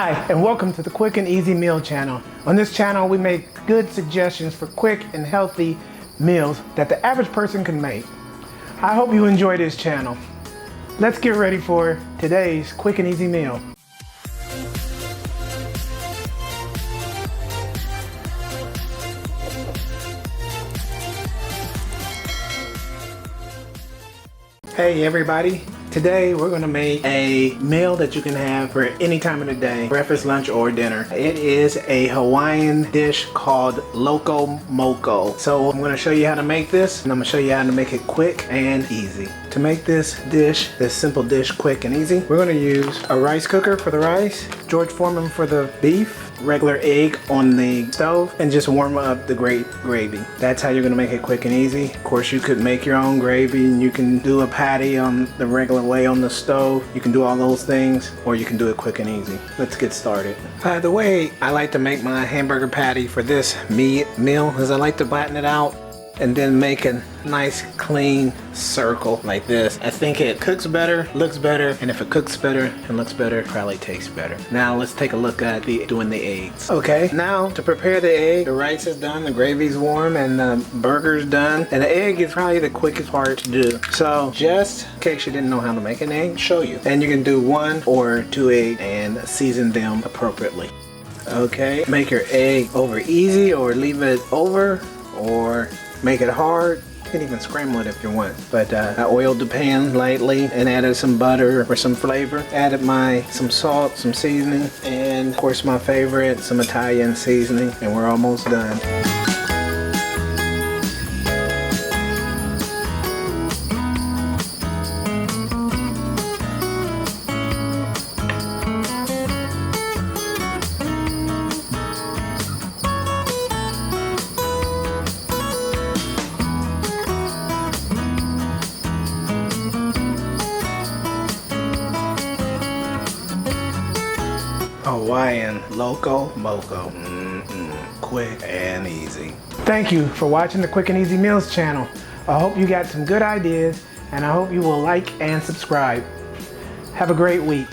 Hi, and welcome to the Quick and Easy Meal channel. On this channel, we make good suggestions for quick and healthy meals that the average person can make. I hope you enjoy this channel. Let's get ready for today's quick and easy meal. Hey everybody, today we're gonna make a meal that you can have for any time of the day, breakfast, lunch, or dinner. It is a Hawaiian dish called Loco Moco. So I'm gonna show you how to make this, and I'm gonna show you how to make it quick and easy. To make this dish, this simple dish quick and easy, we're gonna use a rice cooker for the rice, George Foreman for the beef, regular egg on the stove, and just warm up the gravy. That's how you're gonna make it quick and easy. Of course, you could make your own gravy, and you can do a patty on the regular way on the stove. You can do all those things, or you can do it quick and easy. Let's get started. The way I like to make my hamburger patty for this meal is I like to flatten it out and then make a nice clean circle like this. I think it cooks better, looks better, and if it cooks better and looks better, it probably tastes better. Now let's take a look at doing the eggs. Okay, now to prepare the egg, the rice is done, the gravy's warm, and the burger's done, and the egg is probably the quickest part to do. So just in case you didn't know how to make an egg, show you. And you can do 1 or 2 eggs and season them appropriately. Okay, make your egg over easy or leave it over, or make it hard. You can even scramble it if you want. But I oiled the pan lightly and added some butter for some flavor. Added some salt, some seasoning, and of course my favorite, some Italian seasoning, and we're almost done. Hawaiian Loco Moco. Quick and easy. Thank you for watching the Quick and Easy Meals channel. I hope you got some good ideas, and I hope you will like and subscribe. Have a great week.